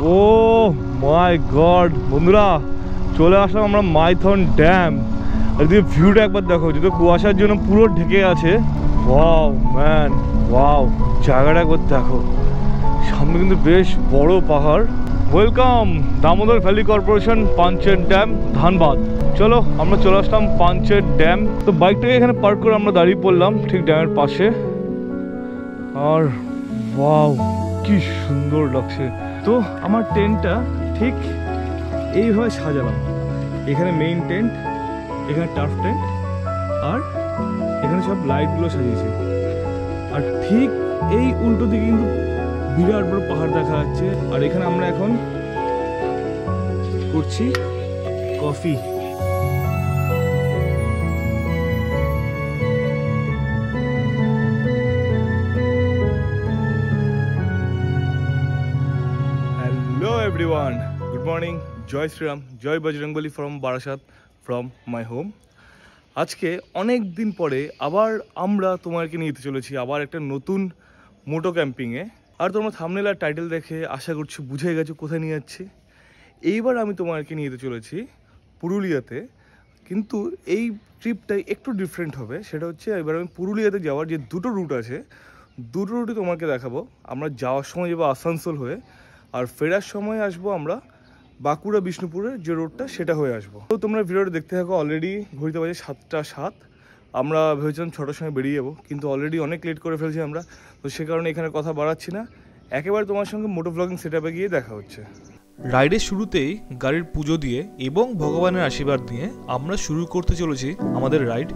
ও মাই god বন্ধুরা, চলে আসলাম আমরা মাইথন ড্যাম। আর যদি ভিউটা একবার দেখো, যদি কুয়াশার জন্য পুরো ঢেকে আছে। ওয়াও ম্যান, ওয়াও, জায়গাটা একবার দেখো। সামনে কিন্তু বেশ বড় পাহাড়। Welcome Damodar valley corporation Panchet dam, Dhanbad. চলো আমরা চলে আসলাম পাঞ্চেত ড্যাম। তো বাইকটাকে এখানে পার্ক করে আমরা দাঁড়িয়ে পড়লাম ঠিক ড্যামের পাশে। আর ওয়াও, কি সুন্দর লাগছে। তো আমার টেন্টটা ঠিক এইভাবে সাজালাম। এখানে মেইন টেন্ট, এখানে টার্ফ টেন্ট, আর এখানে সব লাইটগুলো সাজিয়েছে। আর ঠিক এই উল্টো দিকে কিন্তু বিরাট বড় পাহাড় দেখা যাচ্ছে। আর এখানে আমরা এখন করছি coffee. Hello everyone, good morning, জয় শ্রীরাম, জয় Bajrangbali from Barasat, from my home. আজকে অনেক দিন পরে আবার আমরা তোমাকে নিয়ে যেতে চলেছি আবার একটা নতুন মোটো ক্যাম্পিংয়ে। আর তোমরা থাম্বনেল আর টাইটেল দেখে আশা করছি বুঝে গেছো কোথায় নিয়ে যাচ্ছি। এইবার আমি তোমাকে নিয়ে যেতে চলেছি পুরুলিয়াতে। কিন্তু এই ট্রিপটাই একটু ডিফারেন্ট হবে। সেটা হচ্ছে এবার আমি পুরুলিয়াতে যাওয়ার যে দুটো রুট আছে, দুটো রুটই তোমাকে দেখাবো। আমরা যাওয়ার সময় যাবো আসানসোল হয়ে, আর ফেরার সময় আসবো আমরা বাঁকুড়া বিষ্ণুপুরের যে রোডটা সেটা হয়ে আসবো। তো তোমরা ভিডিওটা দেখতে থাকো। অলরেডি ঘড়িতে বাজে 7:07। আমরা ভেবেছিলাম 6টার সময় বেরিয়ে যাবো, কিন্তু অলরেডি অনেক লেট করে ফেলছি আমরা। তো সে কারণে এখানে কথা বাড়াচ্ছি না, একেবারে তোমার সঙ্গে মোটো ব্লগিং সেটআপে গিয়ে দেখা হচ্ছে। রাইডের শুরুতেই গাড়ির পুজো দিয়ে এবং ভগবানের আশীর্বাদ নিয়ে আমরা শুরু করতে চলেছি আমাদের রাইড।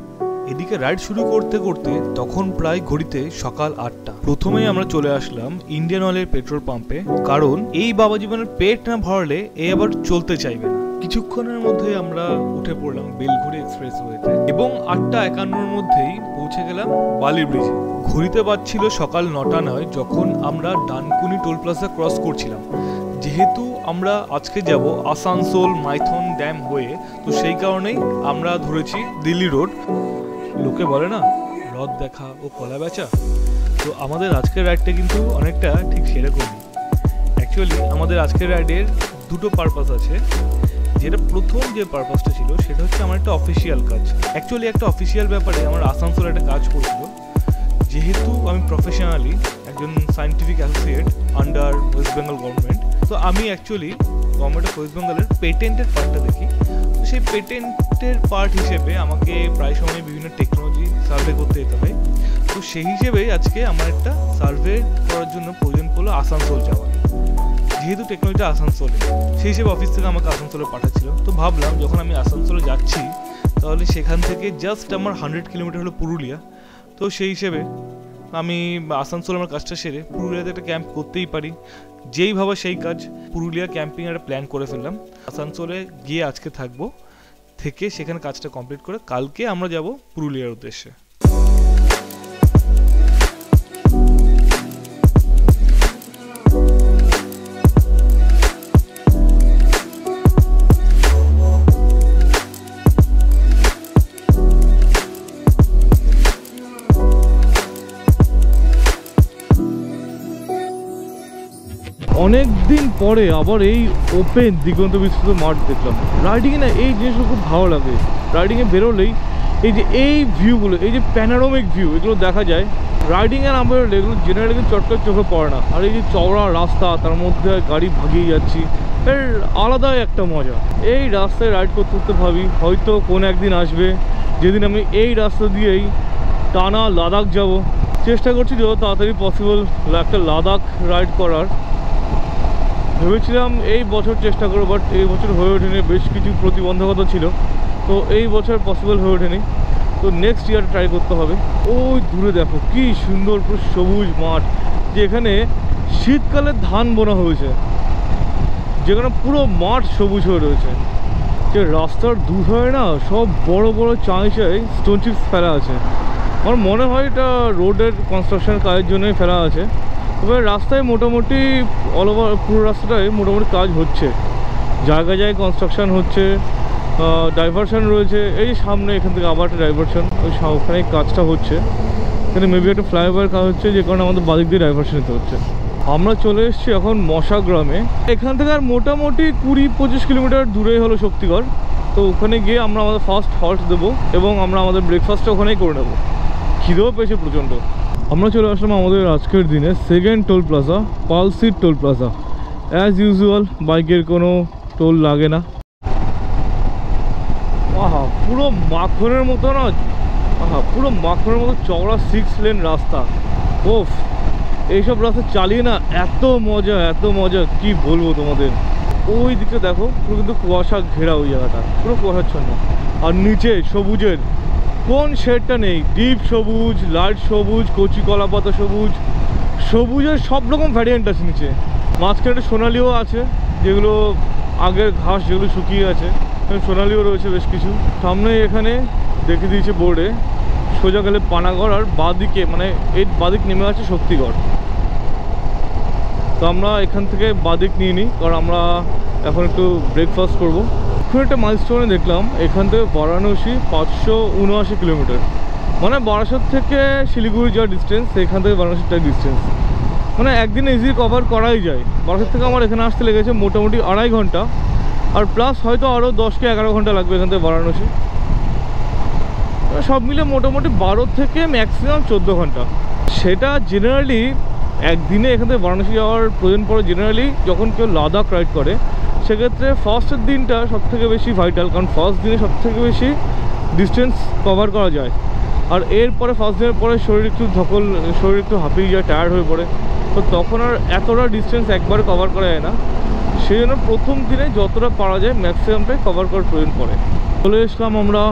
এদিকে রাইড শুরু করতে করতে তখন প্রায় ঘড়িতে সকাল 8টা। প্রথমেই আমরা চলে আসলাম ইন্ডিয়ান অয়েলের পেট্রোল পাম্পে, কারণ এই বাবা জীবনের পেট না ভরলে এ আবার চলতে চাইবে না। কিছুক্ষণের মধ্যে আমরা উঠে পড়লাম বেলঘড়ি এক্সপ্রেসওয়েতে এবং 8:51-র মধ্যেই পৌঁছে গেলাম বালি ব্রিজে। ঘড়িতে বাজছিল সকাল 9:09 যখন আমরা ডানকুনি টোল প্লাজা ক্রস করছিলাম। যেহেতু আমরা আজকে যাব আসানসোল মাইথন ড্যাম হয়ে, তো সেই কারণেই আমরা ধরেছি দিল্লি রোড। লোকে বলে না রথ দেখা ও কলা বেচা, তো আমাদের আজকের রাইডটা কিন্তু অনেকটা ঠিক সেরকমই। অ্যাকচুয়ালি আমাদের আজকের রাইডের দুটো পারপাস আছে। যেটা প্রথম যে পারপাসটা ছিল সেটা হচ্ছে আমার একটা অফিসিয়াল কাজ। অ্যাকচুয়ালি একটা অফিসিয়াল ব্যাপারে আমার আসানসোলে একটা কাজ করছিল। যেহেতু আমি প্রফেশনালি একজন scientific associate under West Bengal government, তো আমি অ্যাকচুয়ালি গভর্নমেন্ট অফ ওয়েস্ট বেঙ্গলের পেটেন্টের পার্টটা দেখি। তো সেই পেটেন্টের পার্ট হিসেবে আমাকে প্রায় সময় বিভিন্ন টেকনোলজি সার্ভে করতে যেতে হয়। তো সেই হিসেবেই আজকে আমার একটা সার্ভে করার জন্য প্রয়োজন পড়লো আসানসোল যাওয়ার। যেহেতু টেকনোলজিটা আসানসোলে, সেই হিসেবে অফিস থেকে আমাকে আসানসোলে পাঠাচ্ছিল। তো ভাবলাম যখন আমি আসানসোলে যাচ্ছি তাহলে সেখান থেকে জাস্ট আমার 100 কিলোমিটার হলো পুরুলিয়া। তো সেই হিসেবে আমি আসানসোলে আমার কাজটা সেরে পুরুলিয়াতে একটা ক্যাম্প করতেই পারি। যেই ভাবে সেই কাজ, পুরুলিয়া ক্যাম্পিং একটা প্ল্যান করে ফেললাম। আসানসোলে গিয়ে আজকে থাকবো, থেকে সেখানে কাজটা কমপ্লিট করে কালকে আমরা যাব পুরুলিয়ার উদ্দেশ্যে। অনেক দিন পরে আবার এই ওপেন দিগন্ত বিস্তৃত মাঠ দেখলাম। রাইডিংয়ে না এই জিনিসগুলো খুব ভালো লাগে। রাইডিংয়ে বেরোলেই এই যে এই ভিউগুলো, এই যে প্যানোরামিক ভিউ, এগুলো দেখা যায়। রাইডিংয়ে না বেরোলে এগুলো জেনারেলি কিন্তু চটকার চোখে পড়ে না। আর এই যে চওড়া রাস্তা, তার মধ্যে গাড়ি ভাগিয়ে যাচ্ছি, এর আলাদাই একটা মজা। এই রাস্তায় রাইড করতে করতে ভাবি হয়তো কোন একদিন আসবে যেদিন আমি এই রাস্তা দিয়েই টানা লাদাখ যাব। চেষ্টা করছি যত তাড়াতাড়ি পসিবল একটা লাদাখ রাইড করার। ভেবেছিলাম এই বছর চেষ্টা করবো, বাট এই বছর হয়ে ওঠেনি, বেশ কিছু প্রতিবন্ধকতা ছিল। তো এই বছর পসিবল হয়ে ওঠেনি। তো নেক্সট ইয়ার ট্রাই করতে হবে। ওই দূরে দেখো কি সুন্দর পুরো সবুজ মাঠ, যেখানে শীতকালে ধান বোনা হয়েছে, যেখানে পুরো মাঠ সবুজ হয়ে রয়েছে। যে রাস্তার দুধারে না সব বড় বড় চাই স্টোন চিপস ফেলা আছে। আমার মনে হয় এটা রোডের কনস্ট্রাকশন কাজের জন্যই ফেলা আছে। তবে রাস্তায় মোটামুটি অল ওভার পুরো রাস্তাটায় মোটামুটি কাজ হচ্ছে, জায়গায় জায়গায় কনস্ট্রাকশান হচ্ছে, ডাইভারশন রয়েছে। এই সামনে এখান থেকে আবার একটা ডাইভারশন, ওখানে কাজটা হচ্ছে। এখানে মেবি একটা ফ্লাইওভার কাজ হচ্ছে, যে কারণে আমাদের বাদিক দিয়ে ডাইভারশন নিতে হচ্ছে। আমরা চলে এসেছি এখন মশা গ্রামে। এখান থেকে আর মোটামুটি 20-25 কিলোমিটার দূরেই হলো শক্তিগড়। তো ওখানে গিয়ে আমরা আমাদের ফার্স্ট হল্ট দেবো এবং আমরা আমাদের ব্রেকফাস্টটা ওখানেই করে নেবো। খিদেও পেয়েছে প্রচণ্ড। আমরা চলে আসলাম আমাদের আজকের দিনে second toll plaza, Palsit toll plaza. As usual বাইকের কোনো টোল লাগে না। আহা, পুরো মাখনের মতো না, পুরো মাখনের মতো চওড়া 6 লেন রাস্তা। ওফ, এইসব রাস্তা চালিয়ে না এত মজা কি বলবো তোমাদের। ওই দিকে দেখো পুরো কিন্তু কুয়াশা ঘেরা, ওই জায়গাটা পুরো কুয়াশাচ্ছন্ন। আর নিচে সবুজের কোন শেডটা নেই, ডিপ সবুজ, লাইট সবুজ, কচি কলা পাতা সবুজ, সবুজের সব রকম ভ্যারিয়েন্ট আছে নিচে। মাঝখানে একটা সোনালিও আছে, যেগুলো আগের ঘাস যেগুলো শুকিয়ে আছে, সোনালিও রয়েছে বেশ কিছু। সামনে এখানে দেখে দিয়েছে বোর্ডে সোজা গেলে পানাগড়, আর বাঁদিকে মানে এই বাঁদিক নেমে আছে শক্তিগড়। তো আমরা এখান থেকে বাঁদিক নিয়ে নিই, কারণ আমরা এখন একটু ব্রেকফাস্ট করবো। এখন একটা মাইলস্টোনে দেখলাম এখান থেকে বারাণসী 579 কিলোমিটার, মানে বারাসাত থেকে শিলিগুড়ি যা ডিস্টেন্স সেখান থেকে বারাণসীটাই ডিস্টেন্স, মানে একদিনে ইজি কভার করাই যায়। বারাসাত থেকে আমার এখানে আসতে লেগেছে মোটামুটি 2.5 ঘন্টা, আর প্লাস হয়তো আরও 10-11 ঘন্টা লাগবে এখান থেকে বারাণসী। সব মিলে মোটামুটি 12 থেকে ম্যাক্সিমাম 14 ঘন্টা। সেটা জেনারেলি একদিনে এখান থেকে বারাণসী যাওয়ার প্রয়োজন পড়ে জেনারেলি যখন কেউ লাদাখ রাইড করে। সেক্ষেত্রে ফার্স্টের দিনটা সবথেকে বেশি ভাইটাল, কারণ ফার্স্ট দিনে সবথেকে বেশি ডিস্টেন্স কভার করা যায়। আর এরপরে ফার্স্ট দিনের পরে শরীর একটু হাঁপিয়ে যায়, টায়ার্ড হয়ে পড়ে। তো তখন আর এতটা ডিস্টেন্স একবারে কভার করা যায় না। সেই জন্য প্রথম দিনে যতটা পারা যায় ম্যাক্সিমামটাই কভার করার প্রয়োজন পড়ে। চলে এসলাম আমরা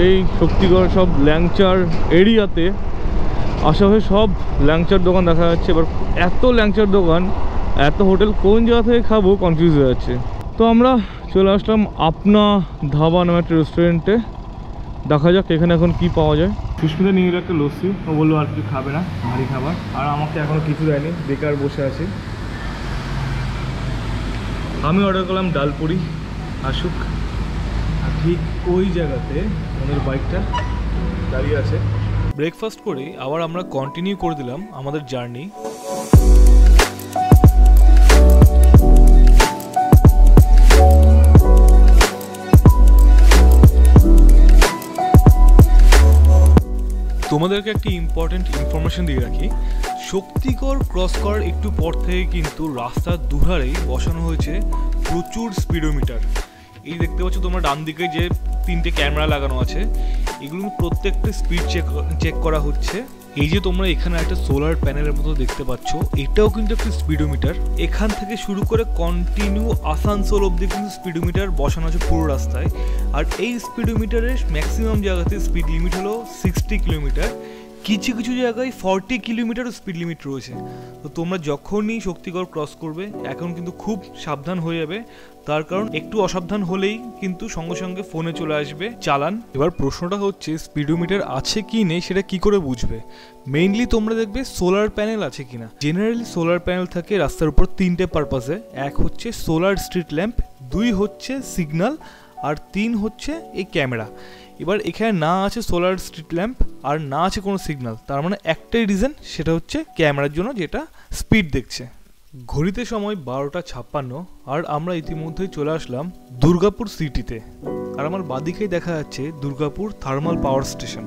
এই শক্তিগড় সব ল্যাংচার এরিয়াতে। আশেপাশে সব ল্যাংচার দোকান দেখা যাচ্ছে। এবার এত ল্যাংচার দোকান, এত হোটেল, কোন জায়গা থেকে খাবো কনফিউজ হয়ে যাচ্ছে। তো আমরা চলে আসলাম আপনা ধাবা নামে একটা রেস্টুরেন্টে। দেখা যাক এখানে এখন কি পাওয়া যায়। সুস্মিতা নিয়ে গেল একটা লস্যি, ও বললো আর কিছু খাবে না, ভারী খাবার। আর আমাকে এখনও কিছু দেয়নি, বেকার বসে আছি। আমি অর্ডার করলাম ডালপুরি, আসুক। আর ঠিক ওই জায়গাতে আমাদের বাইকটা দাঁড়িয়ে আছে। ব্রেকফাস্ট করে আবার আমরা কন্টিনিউ করে দিলাম আমাদের জার্নি। তোমাদেরকে একটি ইম্পর্টেন্ট ইনফরমেশন দিয়ে রাখি, শক্তিগড় ক্রস করার একটু পর থেকে কিন্তু রাস্তার দুধারেই বসানো হয়েছে প্রচুর স্পিডোমিটার। এই দেখতে পাচ্ছ তোমরা ডান দিকে যে 3টে ক্যামেরা লাগানো আছে, এগুলো প্রত্যেকটা স্পিড চেক করা হচ্ছে। এই যে তোমরা এখানে একটা সোলার প্যানেলের মতো দেখতে পাচ্ছ, এটাও কিন্তু একটা স্পিডোমিটার। এখান থেকে শুরু করে কন্টিনিউ আসানসোল অবধি কিন্তু স্পিডোমিটার বসানো আছে পুরো রাস্তায়। আর এই স্পিডোমিটারের ম্যাক্সিমাম জায়গাতে স্পিড লিমিট হলো 60 কিলোমিটার। কিছু কিছু জায়গায় 40 কিলোমিটারও স্পিড লিমিট রয়েছে। তো তোমরা যখনই শক্তিগড় ক্রস করবে এখন কিন্তু খুব সাবধান হয়ে যাবে, তার কারণ একটু অসাবধান হলেই কিন্তু সঙ্গে সঙ্গে ফোনে চলে আসবে চালান। এবার প্রশ্নটা হচ্ছে স্পিডোমিটার আছে কি নেই সেটা কি করে বুঝবে? মেইনলি তোমরা দেখবে সোলার প্যানেল আছে কিনা। জেনারেলি সোলার প্যানেল থাকে রাস্তার উপর 3টে পারপাসে। এক হচ্ছে সোলার স্ট্রিট ল্যাম্প, 2 হচ্ছে সিগন্যাল, আর 3 হচ্ছে এই ক্যামেরা। এবার এখানে না আছে সোলার স্ট্রিট ল্যাম্প আর না আছে কোনো সিগন্যাল, তার মানে একটাই রিজন, সেটা হচ্ছে ক্যামেরার জন্য, যেটা স্পিড দেখছে। ঘড়িতে সময় 12:56 আর আমরা ইতিমধ্যেই চলে আসলাম দুর্গাপুর সিটিতে। আর আমার বাদিকেই দেখা যাচ্ছে দুর্গাপুর থার্মাল পাওয়ার স্টেশন।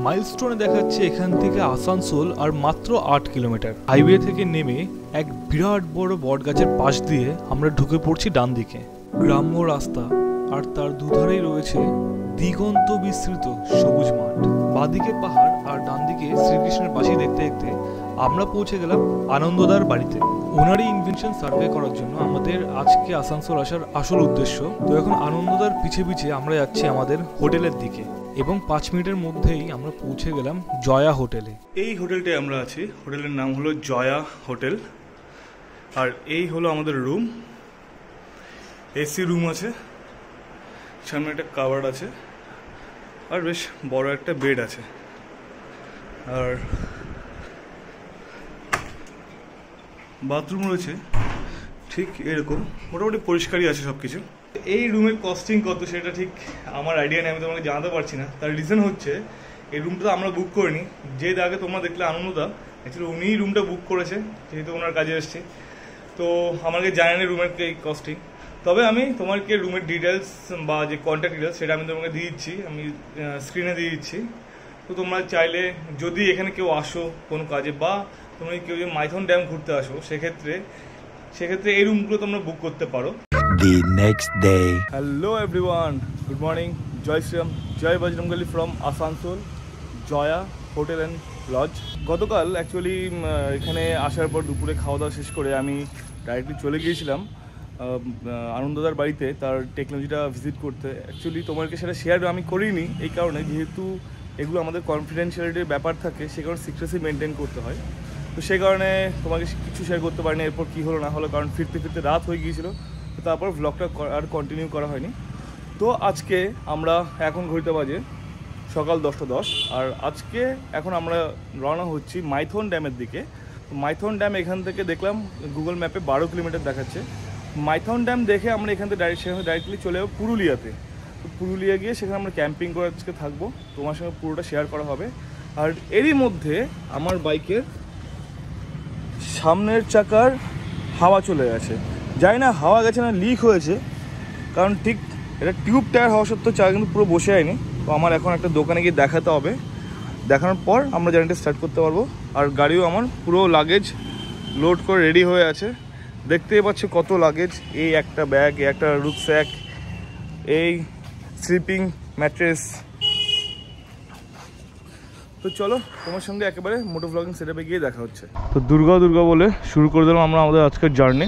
মাইলস্টোনে দেখা যাচ্ছে এখান থেকে আসানসোল আর মাত্র 8 কিলোমিটার। হাইওয়ে থেকে নেমে এক বিরাট বড় বট গাছের পাশ দিয়ে আমরা ঢুকে পড়ছি ডান দিকে। গ্রাম্য রাস্তা আর তার দুধারেই রয়েছে দিগন্ত বিস্তৃত সবুজ মাঠ। বাদিকে পাহাড় আর ডান দিকে শ্রীকৃষ্ণের বাঁশি দেখতে দেখতে আমরা পৌঁছে গেলাম আনন্দদার বাড়িতে। ওনারই ইনভেনশন সার্ভে করার জন্য আমাদের আজকে আসানসোল আসার আসল উদ্দেশ্য। তো এখন আনন্দদার পিছে পিছে আমরা যাচ্ছি আমাদের হোটেলের দিকে এবং 5 মিনিটের মধ্যেই আমরা পৌঁছে গেলাম জয়া হোটেলে। এই হোটেলটায় আমরা আছি, হোটেলের নাম হলো জয়া হোটেল। আর এই হলো আমাদের রুম, এসি রুম আছে, সামনে একটা কাভার্ড আছে আর বেশ বড় একটা বেড আছে। আর বাথরুম রয়েছে ঠিক এরকম, মোটামুটি পরিষ্কারই আছে সব কিছু। এই রুমের কস্টিং কত সেটা ঠিক আমার আইডিয়া নেই, আমি তোমাকে জানাতে পারছি না। তার রিজন হচ্ছে এই রুমটা আমরা বুক করিনি। যে আগে তোমরা দেখলে আনন্দদা, অ্যাকচুয়ালি উনিই রুমটা বুক করেছে, যেহেতু ওনার কাজে এসছে। তো আমাকে জানেন রুমের কস্টিং, তবে আমি তোমাকে রুমের ডিটেলস বা যে কন্ট্যাক্ট ডিটেলস সেটা আমি তোমাকে দিয়ে দিচ্ছি, আমি স্ক্রিনে দিয়ে দিচ্ছি। তো তোমরা চাইলে যদি এখানে কেউ আসো কোনো কাজে, বা তোমরা কেউ যদি মাইথন ড্যাম ঘুরতে আসো, সেক্ষেত্রে এই রুমগুলো তোমরা বুক করতে পারো। The next day. Hello everyone, good morning, জয় শ্রীরাম, জয় Bajrangbali from Asansol, Joya hotel and lodge. গতকাল অ্যাকচুয়ালি এখানে আসার পর দুপুরে খাওয়া দাওয়া শেষ করে আমি ডাইরেক্টলি চলে গিয়েছিলাম আনন্দদার বাড়িতে তার টেকনোলজিটা ভিজিট করতে। অ্যাকচুয়ালি তোমাকে সেটা শেয়ার আমি করিনি এই কারণে, যেহেতু এগুলো আমাদের কনফিডেন্সিয়ালিটির ব্যাপার থাকে, সে কারণে সিক্রেসি মেনটেন করতে হয়। তো সেই কারণে তোমাকে কিছু শেয়ার করতে পারিনি এরপর কী হলো না হলো, কারণ ফিরতে রাত হয়ে গিয়েছিলো। তো তারপর ভ্লগটা আর কন্টিনিউ করা হয়নি। তো আজকে আমরা এখন ঘড়িতে বাজে সকাল 10:10, আর আজকে এখন আমরা রওনা হচ্ছি মাইথন ড্যামের দিকে। মাইথন ড্যাম এখান থেকে দেখলাম গুগল ম্যাপে 12 কিলোমিটার দেখাচ্ছে। মাইথন ড্যাম দেখে আমরা এখান থেকে ডাইরেক্টলি চলে যাবো পুরুলিয়াতে। তো পুরুলিয়া গিয়ে সেখানে আমরা ক্যাম্পিং করে আজকে থাকবো, তোমার সঙ্গে পুরোটা শেয়ার করা হবে। আর এরই মধ্যে আমার বাইকের সামনের চাকার হাওয়া চলে গেছে, জানি না হাওয়া গেছে না লিক হয়েছে, কারণ ঠিক এটা টিউব টায়ার হওয়া সত্ত্বেও চাকা কিন্তু পুরো বসে যায়নি। তো আমার এখন একটা দোকানে গিয়ে দেখাতে হবে, দেখানোর পর আমরা জার্নিটা স্টার্ট করতে পারবো। আর গাড়িও আমার পুরো লাগেজ লোড করে রেডি হয়ে আছে, দেখতেই পাচ্ছ কত লাগেজ। এই একটা ব্যাগ, এই একটা রুকস্যাক, এই স্লিপিং ম্যাট্রেস। তো চলো তোমার সঙ্গে একেবারে মোটো ব্লগিং সেটআপে গিয়ে দেখা হচ্ছে। তো দুর্গা বলে শুরু করে দিলাম আমরা আমাদের আজকের জার্নি।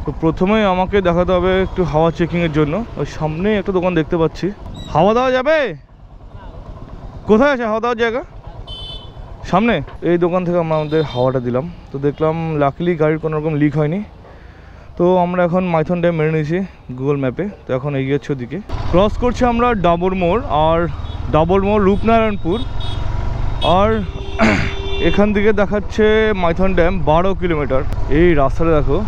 তো প্রথমেই আমাকে দেখাতে হবে একটু হাওয়া চেকিংয়ের জন্য। ওই সামনেই একটা দোকান দেখতে পাচ্ছি, হাওয়া দেওয়া যাবে। কোথায় আছে হাওয়া দেওয়ার জায়গা? সামনে। এই দোকান থেকে আমরা আমাদের হাওয়াটা দিলাম। তো দেখলাম লাকিলি গাড়ির কোনো রকম লিক হয়নি। তো আমরা এখন মাইথন ড্যাম মেরে নিয়েছি গুগল ম্যাপে। তো এখন এগিয়ে যাচ্ছি ওদিকে। ক্রস করছি আমরা ডাবর মোড়, আর ডাবর মোড় রূপনারায়ণপুর, আর এখান থেকে দেখাচ্ছে মাইথন ড্যাম 12 কিলোমিটার। এই রাস্তাটা দেখো,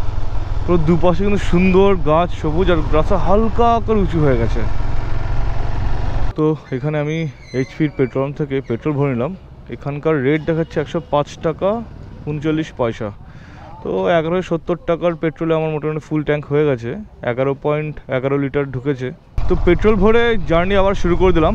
পুরো দুপাশে কিন্তু সুন্দর গাছ সবুজ, আর রাস্তা হালকা করে উঁচু হয়ে গেছে। তো এখানে আমি এইচপির পেট্রোল থেকে পেট্রোল ভরে নিলাম। এখানকার রেট দেখাচ্ছে 105 টাকা 39 পয়সা। তো 1170 টাকার পেট্রোলে আমার মোটামুটি ফুল ট্যাঙ্ক হয়ে গেছে, 11.11 লিটার ঢুকেছে। তো পেট্রোল ভরে জার্নি আবার শুরু করে দিলাম।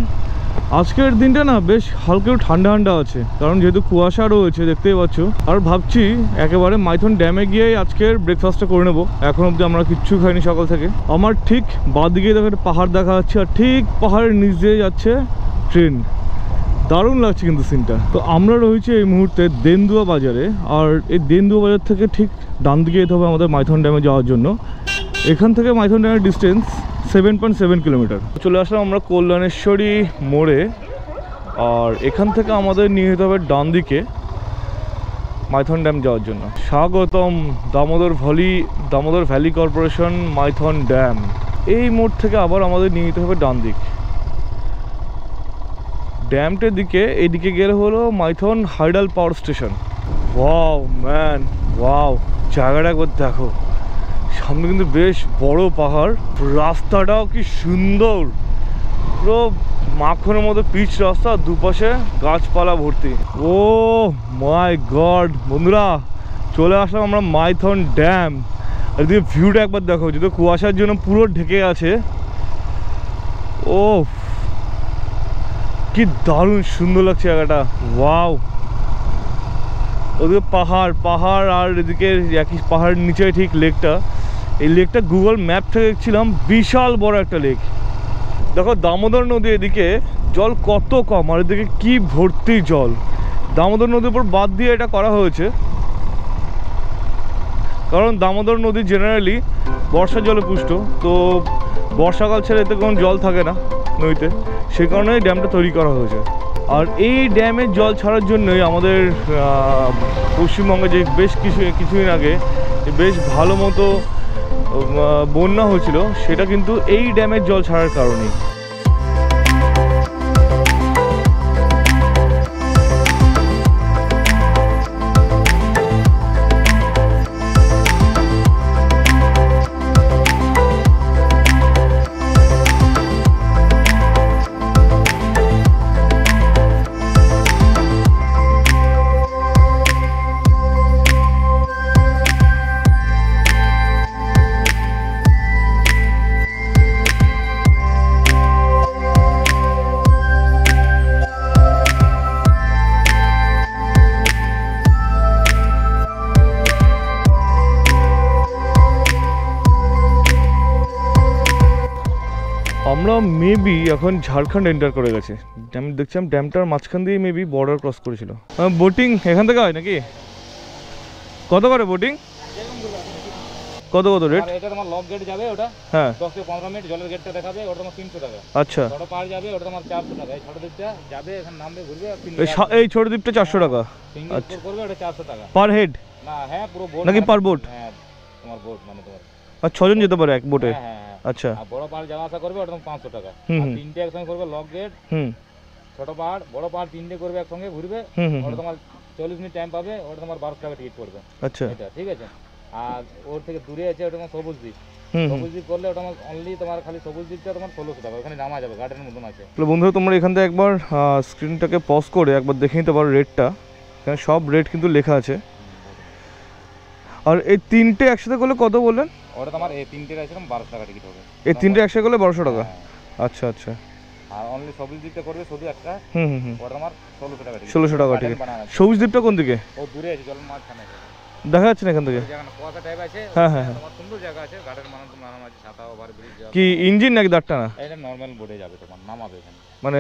আজকের দিনটা না বেশ হালকা ঠান্ডা আছে, কারণ যেহেতু কুয়াশা রয়েছে দেখতেই পাচ্ছ। আর ভাবছি একেবারে মাইথন ড্যামে গিয়ে আজকের ব্রেকফাস্টটা করে নেবো। এখন অবধি আমরা কিচ্ছু খাইনি সকাল থেকে। আমার ঠিক বাঁ দিকে দেখো একটা পাহাড় দেখা যাচ্ছে, আর ঠিক পাহাড়ের নিচ দিয়ে যাচ্ছে ট্রেন। দারুণ লাগছে কিন্তু সিনটা। তো আমরা রয়েছি এই মুহূর্তে দেন্দুয়া বাজারে, আর এই দেন্দুয়া বাজার থেকে ঠিক ডান দিকে যেতে হবে আমাদের মাইথন ড্যামে যাওয়ার জন্য। এখান থেকে মাইথন ড্যামের ডিস্টেন্স 7.7 কিলোমিটার। চলে আসলাম আমরা কল্যাণেশ্বরী মোড়ে, আর এখান থেকে আমাদের নিয়ে যেতে হবে ডান দিকে মাইথন ড্যাম যাওয়ার জন্য। স্বাগতম Damodar valley corporation Maithon dam. এই মোড় থেকে আবার আমাদের নিয়ে যেতে হবে ডান দিক ড্যামটার দিকে। এইদিকে গেলে হলো Maithon hydel power station. Wow man, wow, জায়গাটা একবার দেখো। সামনে কিন্তু বেশ বড় পাহাড়, রাস্তাটাও কি সুন্দর, পুরো মাখনের মতো পিচ রাস্তা, দুপাশে গাছপালা ভর্তি। ও মাই গড বন্ধুরা, চলে আসলাম আমরা মাইথন ড্যাম। আর এদিকে ভিউটা একবার দেখো, যেহেতু কুয়াশার জন্য পুরো ঢেকে আছে। ও কি দারুণ সুন্দর লাগছে জায়গাটা, ওয়াও। ওদিকে পাহাড় আর এদিকে একই পাহাড়ের নিচে ঠিক লেকটা। এই লেকটা গুগল ম্যাপ থেকে দেখছিলাম বিশাল বড় একটা লেক। দেখো দামোদর নদী এদিকে জল কত কম, আর এদিকে কি ভর্তি জল। দামোদর নদীর উপর বাদ দিয়ে এটা করা হয়েছে, কারণ দামোদর নদী জেনারেলি বর্ষার জলে পুষ্ট। তো বর্ষাকাল ছেড়ে এতে কোনো জল থাকে না নদীতে, সে কারণে ড্যামটা তৈরি করা হয়েছে। আর এই ড্যামের জল ছাড়ার জন্যই আমাদের পশ্চিমবঙ্গে যে বেশ কিছুদিন আগে বেশ ভালো মতো বন্যা হয়েছিল, সেটা কিন্তু এই ড্যামের জল ছাড়ার কারণেই। আমরা মেবি এখন ঝাড়খণ্ড এন্টার করে গেছে। আমি দেখছিলাম ড্যামটার মাঝখান দিয়ে মেবি বর্ডার ক্রস করেছিল। বোটিং এখান থেকে হয় নাকি? কত করে বোটিং? কত রেট? এটা তোমার লক গেট যাবে, ওটা হ্যাঁ 10 থেকে 15 মিনিট জলের গেটটা দেখাবে, ওটা তোমার 300 টাকা। আচ্ছা, বড় পাড় যাবে, ওটা তোমার 400 টাকা। এই ছোট দ্বীপটা যাবে, এখানে নামবে, ঘুরবে, এই ছোট দ্বীপটা 400 টাকা সিঙ্গেল স্কোর করবে, ওটা 400 টাকা পার হেড না। হ্যাঁ পুরো বোট নাকি পার বোট? হ্যাঁ তোমার বোট মানে তোমার আর 6 জন যেতে পারে এক বোটে? হ্যাঁ হ্যাঁ। আচ্ছা, আর বড় পাড় যাওয়া আসা করবে, ওটা তোমার 500 টাকা। আর তিনটে একসঙ্গে করবে লক গেট, ছোট পাড় বড় পাড় তিনটে করবে একসঙ্গে ঘুরবে, ওটা তোমার 40 মিনিট টাইম পাবে, ওটা তোমার 1200 টাকা টিকিট পড়বে। আচ্ছা এটা ঠিক আছে। আর ওর থেকে দূরে আছে ওটা তোমার সবুজ দ্বীপ। সবুজ দ্বীপ করলে ওটা অনলি তোমার খালি সবুজ দ্বীপটা তোমার 1600 টাকা, ওখানে নামা যাবে, গার্ডেনের মতন আছে। বন্ধুরা তোমরা এখান থেকে একবার স্ক্রিনটাকে পজ করে একবার দেখে নিতে পারো রেটটা, এখানে সব রেট কিন্তু লেখা আছে। আর এই তিনটে একসাথে করলে কত বললেন? ওটা তোমার এই তিনটে আছে 1200 টাকা টিকিট হবে। এই তিনটে একসাথে করলে 1200 টাকা? আচ্ছা আচ্ছা। আর অনলি সবুজ দ্বীপটা করবে শুধু একটা, ওটা তোমার 1600 টাকা টিকিট। 1600 টাকা টিকিট। সবুজ দ্বীপটা কোন দিকে? ও দূরে আছে, জলের মাঝখানে দেখা যাচ্ছে না এখান থেকে? জায়গা কুয়াশা টাইপ আছে। হ্যাঁ হ্যাঁ, তোমার সুন্দর জায়গা আছে, গার্ডেন বানানো নাম আছে, ছাতা ওভার ব্রিজ। কি ইঞ্জিন নাকি দাঁড়টা না? এটা নরমাল বোটে যাবে, তোমার নামাবে এখানে, মানে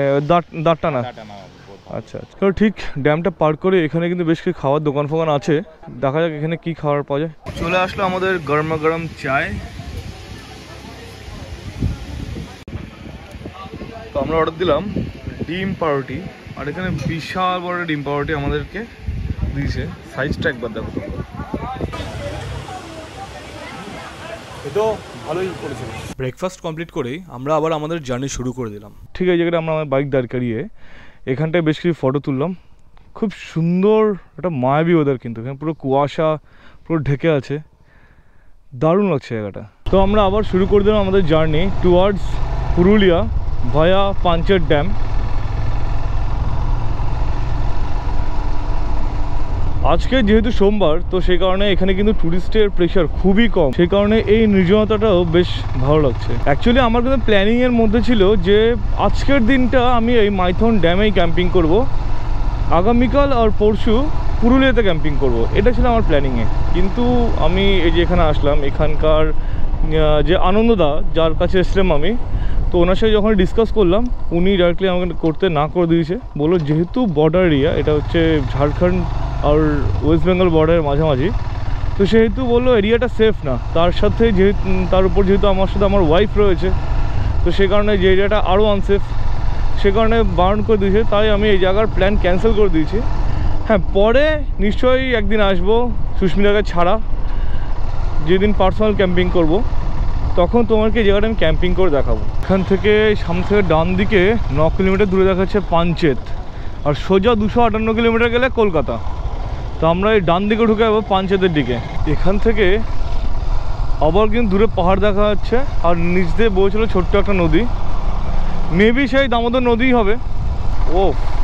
দাঁড়টা না? টাটা না বোট। আচ্ছা আচ্ছা। তো ঠিক ড্যামটা পার করে এখানে কিন্তু বেশ কিছু খাওয়ার দোকান ফোকান আছে, দেখা যাক এখানে কি খাবার পাওয়া যায়। চলে আসলো আমাদের গরমা গরম চায়। তো আমরা অর্ডার দিলাম ডিম পাউরুটি, আর এখানে বিশাল বড় ডিম পাউরুটি আমাদেরকে দিয়েছে। সাইজটা একবার দেখো তোমরা, তো ভালোই করেছে। ব্রেকফাস্ট কমপ্লিট করেই আমরা আবার আমাদের জার্নি শুরু করে দিলাম। ঠিক এই জায়গাটা আমরা আমার বাইক দাঁড় করিয়ে এখানটায় বেশ কিছু ফটো তুললাম। খুব সুন্দর একটা মায়াবী ওয়েদার, কিন্তু এখানে পুরো কুয়াশা পুরো ঢেকে আছে, দারুণ লাগছে জায়গাটা। তো আমরা আবার শুরু করে দিলাম আমাদের জার্নি টুয়ার্ডস পুরুলিয়া ভায়া পাঞ্চেত ড্যাম। আজকে যেহেতু সোমবার, তো সেই কারণে এখানে কিন্তু ট্যুরিস্টের প্রেশার খুবই কম, সেই কারণে এই নির্জনতাটাও বেশ ভালো লাগছে। অ্যাকচুয়ালি আমার কিন্তু প্ল্যানিংয়ের মধ্যে ছিল যে আজকের দিনটা আমি এই মাইথন ড্যামেই ক্যাম্পিং করব, আগামীকাল আর পরশু পুরুলিয়াতে ক্যাম্পিং করব, এটা ছিল আমার প্ল্যানিংয়ে। কিন্তু আমি এই যে এখানে আসলাম, এখানকার যে আনন্দদা যার কাছে এসলাম আমি, তো ওনার সাথে যখন ডিসকাস করলাম, উনি ডাইরেক্টলি আমাকে করতে না করে দিয়েছে। বললো যেহেতু বর্ডার এরিয়া, এটা হচ্ছে ঝাড়খণ্ড আর ওয়েস্ট বেঙ্গল বর্ডারের মাঝামাঝি, তো সেহেতু বললো এরিয়াটা সেফ না। তার সাথে যেহেতু তার উপর যেহেতু আমার সাথে আমার ওয়াইফ রয়েছে, তো সে কারণে যে এরিয়াটা আরও আনসেফ, সে কারণে বারণ করে দিয়েছে। তাই আমি এই জায়গার প্ল্যান ক্যান্সেল করে দিয়েছি। হ্যাঁ, পরে নিশ্চয়ই একদিন আসবো সুস্মিতাকে ছাড়া, যেদিন পার্সোনাল ক্যাম্পিং করব, তখন তোমাকে এই জায়গাটা আমি ক্যাম্পিং করে দেখাবো। এখান থেকে সামনে থেকে ডান দিকে 9 কিলোমিটার দূরে দেখাচ্ছে পাঞ্চেত, আর সোজা 258 কিলোমিটার গেলে কলকাতা। তো আমরা এই ডান দিকে ঢুকে যাবো পাঞ্চেতের দিকে। এখান থেকে আবার কিন্তু দূরে পাহাড় দেখা যাচ্ছে, আর নিচ দিয়ে বইছিল ছোট্ট একটা নদী, মেবি সেই দামোদর নদীই হবে। ও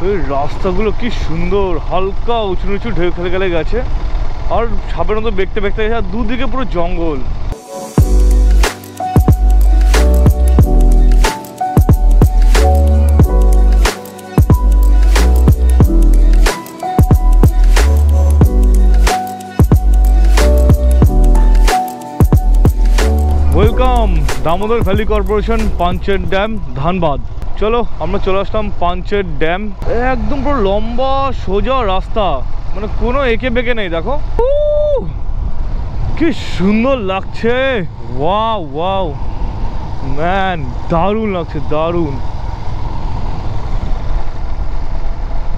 এই রাস্তাগুলো কি সুন্দর, হালকা উঁচু নিচু ঢেউ খেলে গেলে গেছে, আর সাপের মতো দেখতে দেখতে গেছে, আর দুদিকে পুরো জঙ্গল। Welcome Damodar valley corporation Panchet dam Dhanbad. চলো আমরা চলে আসলাম পাঞ্চেত ড্যাম। একদম পুরো লম্বা সোজা রাস্তা, মানে কোনো এঁকে বেঁকে নেই। দেখো কি সুন্দর লাগছে, ওয়াও ওয়াও ম্যান, দারুণ লাগছে, দারুণ।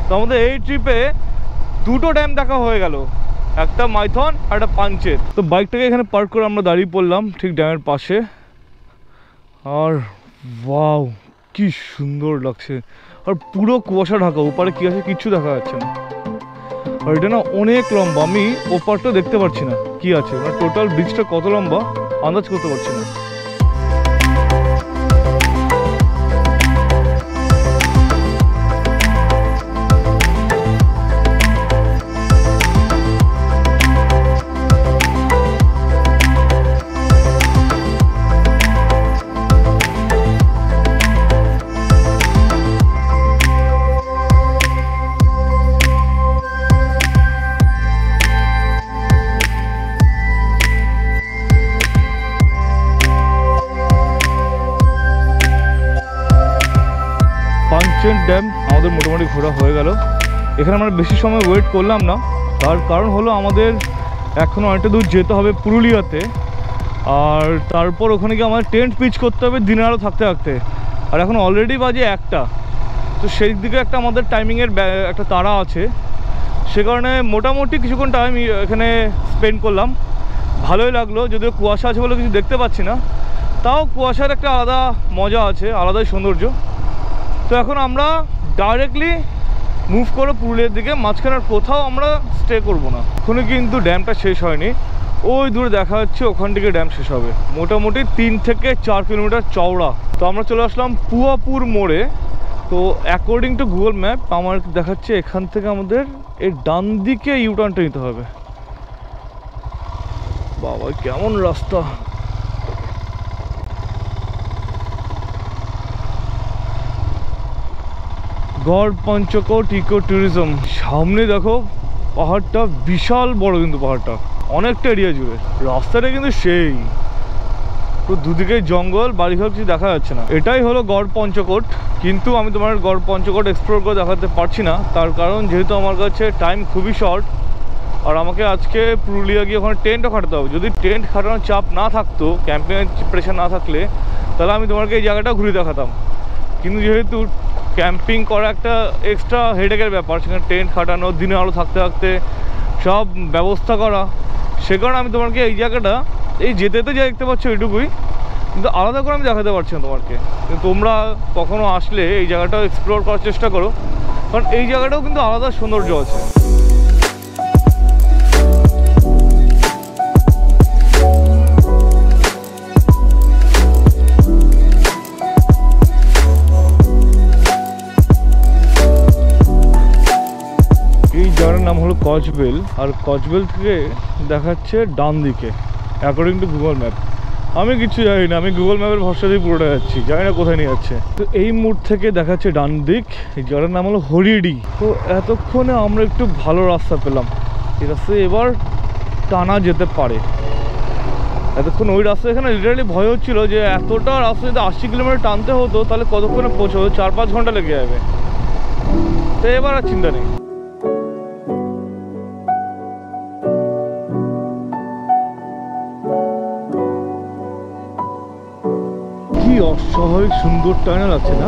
তো আমাদের এই ট্রিপে দুটো ড্যাম দেখা হয়ে গেল, একটা মাইথন আর একটা পাঞ্চেত। তো বাইকটাকে এখানে পার্ক করে আমরা দাঁড়িয়ে পড়লাম ঠিক ড্যামের পাশে, আর ওয়াও কি সুন্দর লাগছে, আর পুরো কুয়াশা ঢাকা, ওপারে কি আছে কিচ্ছু দেখা যাচ্ছে না। আর এটা না অনেক লম্বা, আমি ওপারটা দেখতে পাচ্ছি না কি আছে, মানে টোটাল ব্রিজটা কত লম্বা আন্দাজ করতে পারছি না। ড্যাম আমাদের মোটামুটি ঘোরা হয়ে গেল। এখানে আমরা বেশি সময় ওয়েট করলাম না, তার কারণ হলো আমাদের এখনও অনেকটা দূর যেতে হবে পুরুলিয়াতে, আর তারপর ওখানে গিয়ে আমাদের টেন্ট পিচ করতে হবে দিনের আলো থাকতে থাকতে, আর এখন অলরেডি বাজে 1টা। তো সেই দিকে একটা আমাদের টাইমিংয়ের একটা তাড়া আছে, সে কারণে মোটামুটি কিছুক্ষণ টাইম এখানে স্পেন্ড করলাম। ভালোই লাগলো, যদিও কুয়াশা আছে বলে কিছু দেখতে পাচ্ছি না, তাও কুয়াশার একটা আলাদা মজা আছে, আলাদাই সৌন্দর্য। তো এখন আমরা ডাইরেক্টলি মুভ করে পুরুলিয়ার দিকে, মাঝখানে কোথাও আমরা স্টে করবো না। এখনও কিন্তু ড্যামটা শেষ হয়নি, ওই দূরে দেখা যাচ্ছে ওখান থেকে ড্যাম শেষ হবে। মোটামুটি 3 থেকে 4 কিলোমিটার চওড়া। তো আমরা চলে আসলাম পুয়াপুর মোড়ে। তো অ্যাকর্ডিং টু গুগল ম্যাপ আমার দেখাচ্ছে এখান থেকে আমাদের এই ডান দিকে ইউটার্নটা নিতে হবে। বাবা কেমন রাস্তা! গড় পঞ্চকোট ইকো ট্যুরিজম। সামনে দেখো পাহাড়টা, বিশাল বড় কিন্তু পাহাড়টা, অনেকটা এরিয়া জুড়ে। রাস্তাটা কিন্তু সেই পুরো দুদিকে জঙ্গল, বাড়িঘর কিছু দেখা যাচ্ছে না। এটাই হলো গড় পঞ্চকোট, কিন্তু আমি তোমার গড় পঞ্চকোট এক্সপ্লোর করে দেখাতে পারছি না, তার কারণ যেহেতু আমার কাছে টাইম খুবই শর্ট, আর আমাকে আজকে পুরুলিয়া গিয়ে ওখানে টেন্টও খাটাতে হবে। যদি টেন্ট খাটানোর চাপ না থাকতো, ক্যাম্পিংয়ের প্রেশার না থাকলে, তাহলে আমি তোমাকে এই জায়গাটা ঘুরে দেখাতাম। কিন্তু যেহেতু ক্যাম্পিং করা একটা এক্সট্রা হেডেকের ব্যাপার, সেখানে টেন্ট খাটানো, দিনের আলো থাকতে থাকতে সব ব্যবস্থা করা, সে কারণে আমি তোমাকে এই জায়গাটা এই যেতে যা দেখতে পাচ্ছ এইটুকুই, কিন্তু আলাদা করে আমি দেখাতে পারছি না তোমাকে। কিন্তু তোমরা কখনো আসলে এই জায়গাটাও এক্সপ্লোর করার চেষ্টা করো, কারণ এই জায়গাটাও কিন্তু আলাদা সৌন্দর্য আছে। এই জায়গাটার নাম হলো কচবেল, আর কচবেল থেকে দেখাচ্ছে ডান দিকে অ্যাকর্ডিং টু গুগল ম্যাপ। আমি কিছু জানি না, আমি গুগল ম্যাপের ভরসা দিয়ে পুরোটা যাচ্ছি, জানি না কোথায় নিয়ে যাচ্ছে। তো এই মুড থেকে দেখাচ্ছে ডান দিক। এই জায়গাটার নাম হলো হরিডি। তো এতক্ষণে আমরা একটু ভালো রাস্তা পেলাম, এই রাস্তায় এবার টানা যেতে পারে। এতক্ষণ ওই রাস্তা এখানে লিটারালি ভয় হচ্ছিলো যে এতটা রাস্তা যদি 80 কিলোমিটার টানতে হতো তাহলে কতক্ষণে পৌঁছাবো, 4-5 ঘন্টা লেগে যাবে। তো এবার আর চিন্তা নেই। অস্বাভাবিক সুন্দর টাইনা লাগছে না?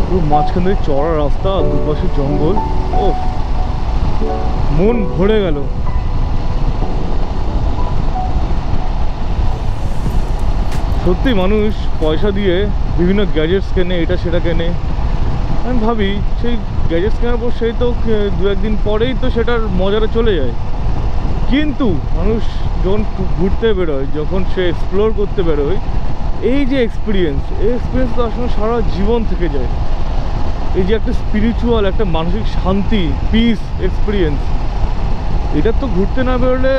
পুরো মাঝখান থেকে চড়া রাস্তা, দুপাশে জঙ্গল, ও মন ভরে গেল। সত্যি মানুষ পয়সা দিয়ে বিভিন্ন গ্যাজেটস কেনে, এটা সেটা কেনে। আমি ভাবি সেই গ্যাজেটস কেনার পর সেই তো 2-1 দিন পরেই তো সেটার মজাটা চলে যায়, কিন্তু মানুষ যখন ঘুরতে বেরোয়, যখন সে এক্সপ্লোর করতে বেরোয়, এই যে এক্সপিরিয়েন্স, এই এক্সপিরিয়েন্স তো আসলে সারা জীবন থেকে যায়। এই যে একটা স্পিরিচুয়াল, একটা মানসিক শান্তি, পিস এক্সপিরিয়েন্স, এটা তো ঘুরতে না বেরোলে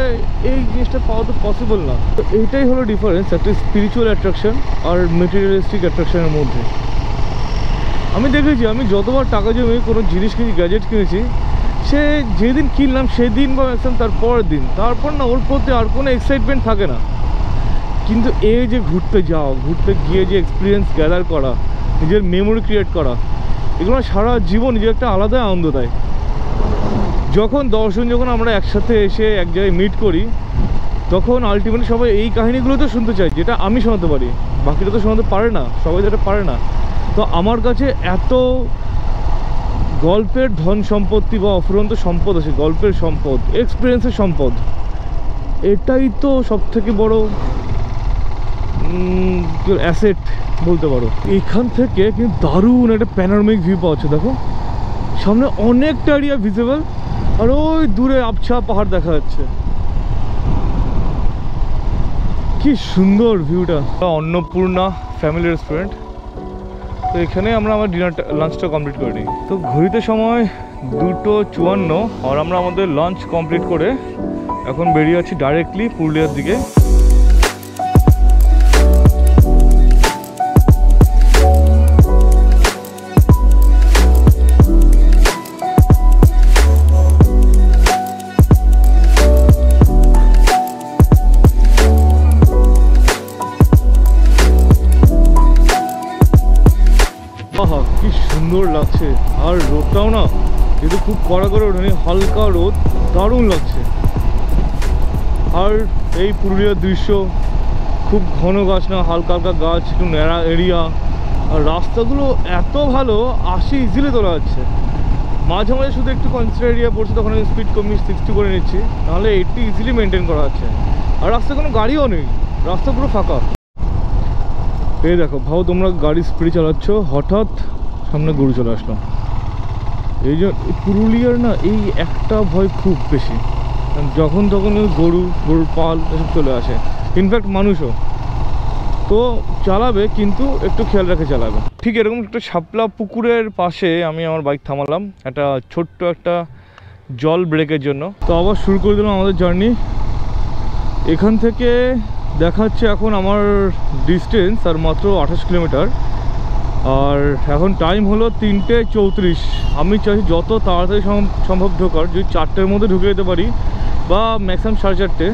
এই জিনিসটা পাওয়া তো পসিবল না। তো এইটাই হলো ডিফারেন্স একটা স্পিরিচুয়াল অ্যাট্রাকশন আর মেটেরিয়ালিস্টিক অ্যাট্রাকশনের মধ্যে। আমি দেখেছি, আমি যতবার টাকা জমিয়ে কোনো জিনিস কিনেছি, গ্যাজেট কিনেছি, সে যেদিন কিনলাম সেদিন বা ম্যাক্সিমাম তার পরের দিন, তারপর না ওর প্রতি আর কোনো এক্সাইটমেন্ট থাকে না। কিন্তু এই যে ঘুরতে যাও, ঘুরতে গিয়ে যে এক্সপিরিয়েন্স গ্যাদার করা, নিজের মেমোরি ক্রিয়েট করা, এগুলো সারা জীবন নিজের একটা আলাদা আনন্দ দেয়। যখন 10 জন যখন আমরা একসাথে এসে এক জায়গায় মিট করি, তখন আলটিমেটলি সবাই এই কাহিনিগুলো তো শুনতে চায় যেটা আমি শোনাতে পারি, বাকিটা তো শোনাতে পারে না, সবাই যেটা পারে না। তো আমার কাছে এত গল্পের ধন সম্পত্তি বা অফুরন্ত সম্পদ আছে, গল্পের সম্পদ, এক্সপিরিয়েন্সের সম্পদ, এটাই তো সব থেকে বড় অ্যাসেট বলতে পারো। এখান থেকে কিন্তু দারুণ একটা প্যানোরামিক ভিউ পাওয়া যাচ্ছে। দেখো সামনে অনেকটা এরিয়া ভিজিবল, আর ওই দূরে আবছা পাহাড় দেখা যাচ্ছে, কি সুন্দর ভিউটা। Annapurna family restaurant. তো এখানে আমরা আমার লাঞ্চটা কমপ্লিট করে নিই। তো ঘড়িতে সময় 2:54, আর আমরা আমাদের লাঞ্চ কমপ্লিট করে এখন বেরিয়ে আছি ডাইরেক্টলি পুরুলিয়ার দিকে। আহা কি সুন্দর লাগছে। আর রোদটাও না যেহেতু খুব কড়া করে ওঠেনি, হালকা রোদ, দারুণ লাগছে। আর এই পুরুলিয়ার দৃশ্য, খুব ঘন গাছ না, হালকা হালকা গাছ, একটু ন্যাড়া এরিয়া, আর রাস্তাগুলো এত ভালো, আসি ইজিলি তোলা যাচ্ছে। মাঝে মাঝে শুধু একটু কনস্ট্রাক্ট এরিয়া পড়ছে, তখন আমি স্পিড কমিয়ে 60 করে নিচ্ছি, নাহলে 80 ইজিলি মেনটেন করা যাচ্ছে। আর রাস্তায় কোনো গাড়িও নেই, রাস্তা পুরো ফাঁকা। এই দেখো, ভাও তোমরা গাড়ি স্পিডে চালাচ্ছ, হঠাৎ সামনে গরু চলে আসলো। এই যে পুরুলিয়ার না এই একটা ভয় খুব বেশি, যখন তখন গরুর পাল এসব চলে আসে, ইনফ্যাক্ট মানুষও। তো চালাবে কিন্তু একটু খেয়াল রেখে চালাবে। ঠিক এরকম একটা শাপলা পুকুরের পাশে আমি আমার বাইক থামালাম একটা ছোট্ট একটা জল ব্রেকের জন্য। তো আবার শুরু করে দিলাম আমাদের জার্নি। এখান থেকে দেখাচ্ছে এখন আমার ডিস্টেন্স আর মাত্র 28 কিলোমিটার, আর এখন টাইম হলো 3:34। আমি চাইছি যত তাড়াতাড়ি সম্ভব ঢোকার, যদি 4টের মধ্যে ঢুকে যেতে পারি বা ম্যাক্সিমাম 4:30,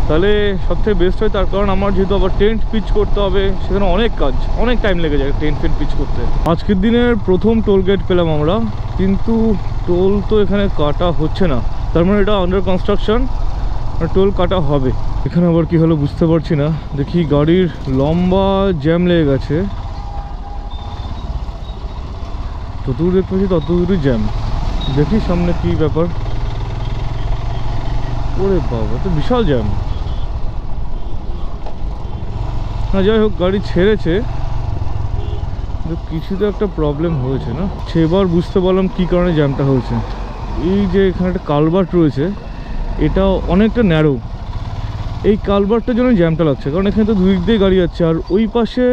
তাহলে সবথেকে বেস্ট হয়। তার কারণ আমার যেহেতু আবার টেন্ট পিচ করতে হবে, সেখানে অনেক কাজ, অনেক টাইম লেগে যায় টেন্ট পিচ করতে। আজকের দিনের প্রথম টোল গেট পেলাম আমরা, কিন্তু টোল তো এখানে কাটা হচ্ছে না, তার মানে এটা আন্ডার কনস্ট্রাকশন, টোল কাটা হবে। এখানে আবার কি হলো বুঝতে পারছি না। দেখি গাড়ির লম্বা জ্যাম লেগে গেছে, যতদূর দেখতে পাচ্ছি ততদূরই জ্যাম। দেখি সামনে কি ব্যাপার। ওরে বাবা, তো বিশাল জ্যাম। হ্যাঁ যাই হোক, গাড়ি ছেড়েছে, কিছু তো একটা প্রবলেম হয়েছে না। সেবার বুঝতে পারলাম কী কারণে জ্যামটা হয়েছে। এই যে এখানে একটা কালভার্ট রয়েছে, এটা অনেকটা ন্যারো, এই কালভার্টটার জন্য জ্যামটা লাগছে, কারণ এখানে তো দুদিক দিয়ে গাড়ি যাচ্ছে। আর ওই পাশে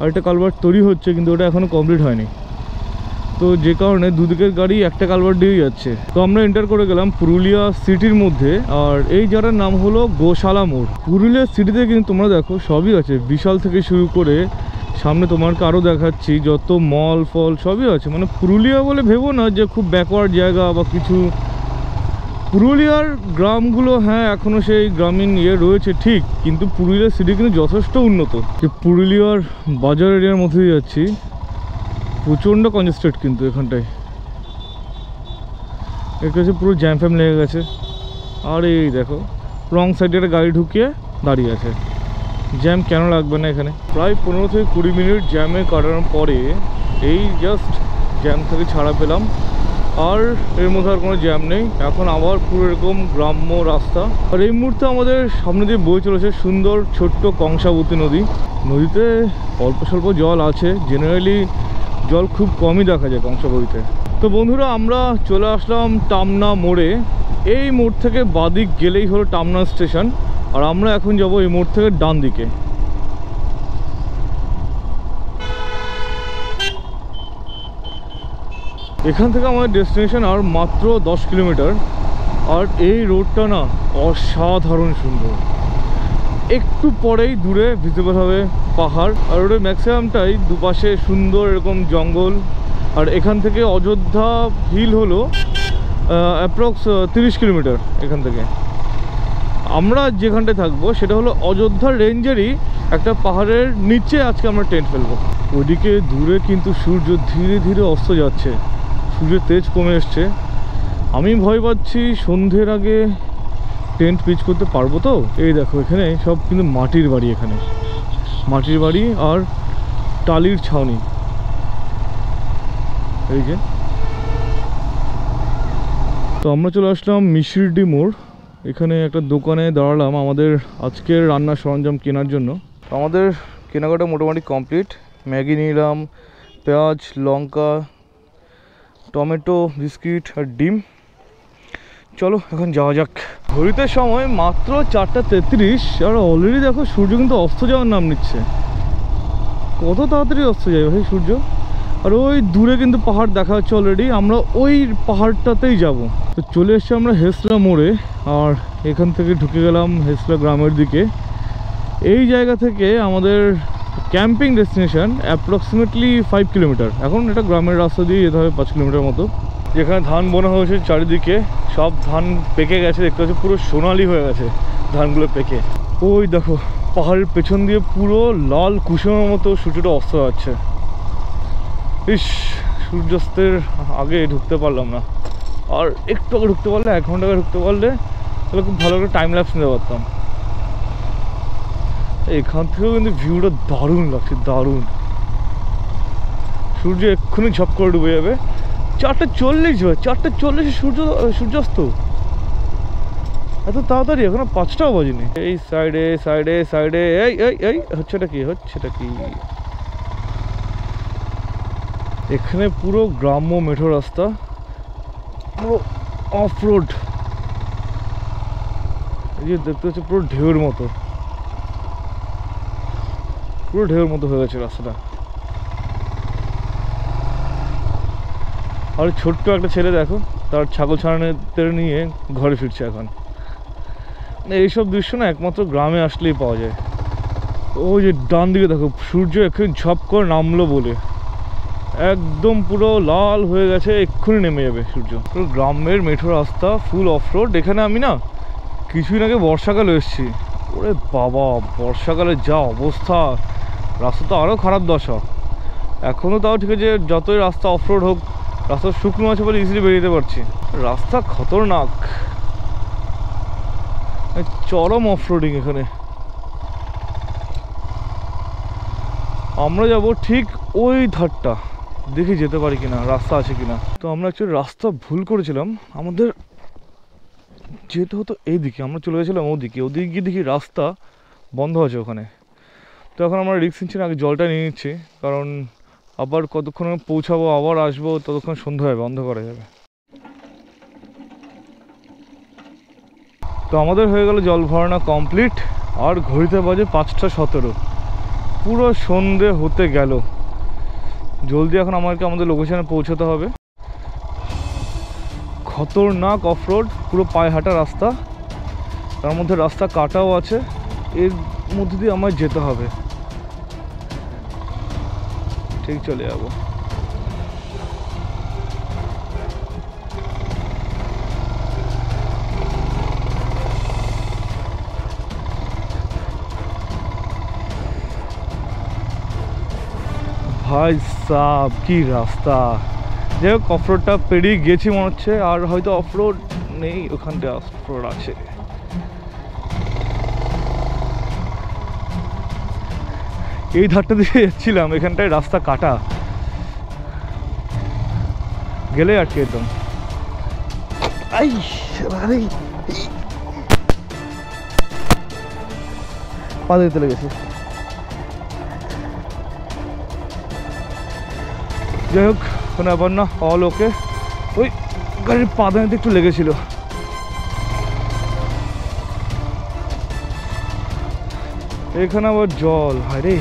আরেকটা কালভার্ট তৈরি হচ্ছে, কিন্তু ওটা এখনও কমপ্লিট হয়নি, তো যে কারণে দুদিকের গাড়ি একটা কালভার্ট দিয়েই যাচ্ছে। তো আমরা এন্টার করে গেলাম পুরুলিয়া সিটির মধ্যে, আর এই জায়গার নাম হলো গোশালা মোড়। পুরুলিয়া সিটিতে কিন্তু তোমরা দেখো সবই আছে, বিশাল থেকে শুরু করে সামনে তোমাকে আরও দেখাচ্ছি যত মল ফল সবই আছে। মানে পুরুলিয়া বলে ভেবো না যে খুব ব্যাকওয়ার্ড জায়গা বা কিছু। পুরুলিয়ার গ্রামগুলো হ্যাঁ এখনও সেই গ্রামীণ রয়েছে ঠিক, কিন্তু পুরুলিয়া সিটি কিন্তু যথেষ্ট উন্নত। যে পুরুলিয়ার বাজার এরিয়ার মধ্যে দিয়ে যাচ্ছি, প্রচণ্ড কনজেস্টেড কিন্তু এখানটায়। এর কাছে পুরো জ্যাম ফ্যাম লেগে গেছে। আর এই দেখো রং সাইডে একটা গাড়ি ঢুকিয়ে দাঁড়িয়ে আছে। জ্যাম কেন লাগবে না এখানে? প্রায় 15 থেকে 20 মিনিট জ্যামে কাটানোর পরে এই জাস্ট জ্যাম থেকে ছাড়া পেলাম, আর এর মধ্যে আর কোনো জ্যাম নেই। এখন আবার পুরো এরকম গ্রাম্য রাস্তা। আর এই মুহূর্তে আমাদের সামনে দিয়ে বয়ে চলেছে সুন্দর ছোট্ট কংসাবতী নদী। নদীতে অল্প স্বল্প জল আছে, জেনারেলি জল খুব কমই দেখা যায় কংসাবতীতে। তো বন্ধুরা, আমরা চলে আসলাম টামনা মোড়ে। এই মোড় থেকে বাদিক গেলেই হলো টামনা স্টেশন, আর আমরা এখন যাব এই মোড় থেকে ডান দিকে। এখান থেকে আমাদের ডেস্টিনেশন আর মাত্র 10 কিলোমিটার। আর এই রোডটা না অসাধারণ সুন্দর। একটু পরেই দূরে ভিজিবল হবে পাহাড়, আর রোডের ম্যাক্সিমামটাই দুপাশে সুন্দর এরকম জঙ্গল। আর এখান থেকে অযোধ্যা হিল হলো অ্যাপ্রক্স 30 কিলোমিটার। এখান থেকে আমরা যেখানটায় থাকবো সেটা হলো অযোধ্যা রেঞ্জেরই একটা পাহাড়ের নিচে আজকে আমরা টেন্ট ফেলবো। ওদিকে দূরে কিন্তু সূর্য ধীরে ধীরে অস্ত যাচ্ছে, সূর্যের তেজ কমে এসছে। আমি ভয় পাচ্ছি সন্ধ্যের আগে টেন্ট পিচ করতে পারবো তো। এই দেখো এখানে সব কিন্তু মাটির বাড়ি, এখানে মাটির বাড়ি আর টালির ছাউনি। এই যে, তো আমরা চলে আসলাম মিশিরডি মোড়। এখানে একটা দোকানে দাঁড়ালাম আমাদের আজকের রান্নার সরঞ্জাম কেনার জন্য। আমাদের কেনাকাটা মোটামুটি কমপ্লিট। ম্যাগি নিলাম, পেঁয়াজ, লঙ্কা, টমেটো, বিস্কিট আর ডিম। চলো এখন যাওয়া যাক। ঘড়িতে সময় মাত্র 4:33, আর অলরেডি দেখো সূর্য কিন্তু অস্ত যাওয়ার নাম নিচ্ছে। কত তাড়াতাড়ি অস্ত যায় ভাই সূর্য। আর ওই দূরে কিন্তু পাহাড় দেখা যাচ্ছে অলরেডি, আমরা ওই পাহাড়টাতেই যাব। তো চলে এসছি আমরা হেসলা মোড়ে, আর এখান থেকে ঢুকে গেলাম হেসলা গ্রামের দিকে। এই জায়গা থেকে আমাদের ক্যাম্পিং ডেস্টিনেশন অ্যাপ্রক্সিমেটলি 5 কিলোমিটার। এখন এটা গ্রামের রাস্তা দিয়ে যেতে হবে 5 কিলোমিটার মতো। যেখানে ধান বোনা হয়েছে চারিদিকে, সব ধান পেকে গেছে, দেখতে পাচ্ছি পুরো সোনালি হয়ে গেছে ধানগুলো পেকে। ওই দেখো পাহাড়ের পেছন দিয়ে পুরো লাল কুসুমের মতো সূর্যটা অস্ত যাচ্ছে। ইস, সূর্যাস্তের আগে ঢুকতে পারলাম না, আর একটু আগে ঢুকতে পারলে, 1 ঘন্টা আগে ঢুকতে পারলে তাহলে খুব ভালো করে টাইম ল্যাপস নিতে পারতাম। এখান থেকেও কিন্তু ভিউটা দারুণ লাগছে, দারুণ। সূর্য এক্ষুনি ঝপ করে ডুবে যাবে। 4:40 হয়, 4:40 সূর্যাস্ত। এত তাড়াতাড়ি, এখনো 5টাও বাজেনি। এই সাইডে সাইডে সাইডে, এই এই এই হচ্ছেটা কি, হচ্ছেটা কি? এখানে পুরো গ্রাম্য মেঠো রাস্তা, পুরো অফ রোড। এই যে দেখতে হচ্ছে পুরো ঢেউর মতো, পুরো ঢেউর মতো হয়ে গেছে রাস্তাটা। আর ছোট্ট একটা ছেলে দেখো, তার ছাগল ছানাদের নিয়ে ঘরে ফিরছে এখন। এইসব দৃশ্য না একমাত্র গ্রামে আসলেই পাওয়া যায়। ওই যে ডান দিকে দেখো, সূর্য এক্ষুনি ঝপ করে নামলো বলে একদম পুরো লাল হয়ে গেছে, এক্ষুনি নেমে যাবে সূর্য। পুরো গ্রামের মেঠো রাস্তা, ফুল অফ রোড। এখানে আমি না কিছুদিন আগে বর্ষাকালে এসেছি, ওরে বাবা বর্ষাকালে যা অবস্থা, রাস্তা তো আরও খারাপ দশা। এখনও তাও ঠিক আছে, যতই রাস্তা অফ রোড হোক, রাস্তা শুকনো আছে বলে ইজিলি বেরিয়ে যেতে পারছি। রাস্তা খতরনাক, চরম অফ রোডিং এখানে। আমরা যাব ঠিক ওই ধারটা, দেখি যেতে পারি কিনা, রাস্তা আছে কিনা। তো আমরা অ্যাকচুয়ালি রাস্তা ভুল করেছিলাম, আমাদের যেতে হতো এইদিকে, আমরা চলে গেছিলাম ওদিকে। ওদিকে গিয়ে দেখি রাস্তা বন্ধ আছে ওখানে। তো এখন আমরা রিস্ক নিচ্ছি না, আগে জলটা নিয়ে নিচ্ছি, কারণ আবার কতক্ষণে পৌঁছাবো, আবার আসবো, ততক্ষণ সন্ধ্যা হবে, বন্ধ করা যাবে। তো আমাদের হয়ে গেল জল ভরানো কমপ্লিট, আর ঘড়িতে বাজে 5:17, পুরো সন্ধে হতে গেল। জলদি এখন আমাদেরকে আমাদের লোকেশনে পৌঁছাতে হবে। খতরনাক অফ রোড, পুরো পায়ে হাঁটা রাস্তা, তার মধ্যে রাস্তা কাটাও আছে, এর মধ্যে দিয়ে আমায় যেতে হবে। ঠিক চলে যাবো। ভাই সাব কি রাস্তা! যাই হোক, অফ রোডটা পেরিয়ে গেছি মনে হচ্ছে, আর হয়তো অফ রোড নেই, ওখানটা অফ রোড আছে। এই ধারটা দিয়ে যাচ্ছিলাম, এখানটায় রাস্তা কাটা, গেলে আটকে একদম। পা দিতে লেগেছে। যাই হোক, কোনো ব্যাপার না, অল ওকে। ওই গাড়ির পাদানিতে একটু লেগেছিল। এখানে আবার জল, হায় রে।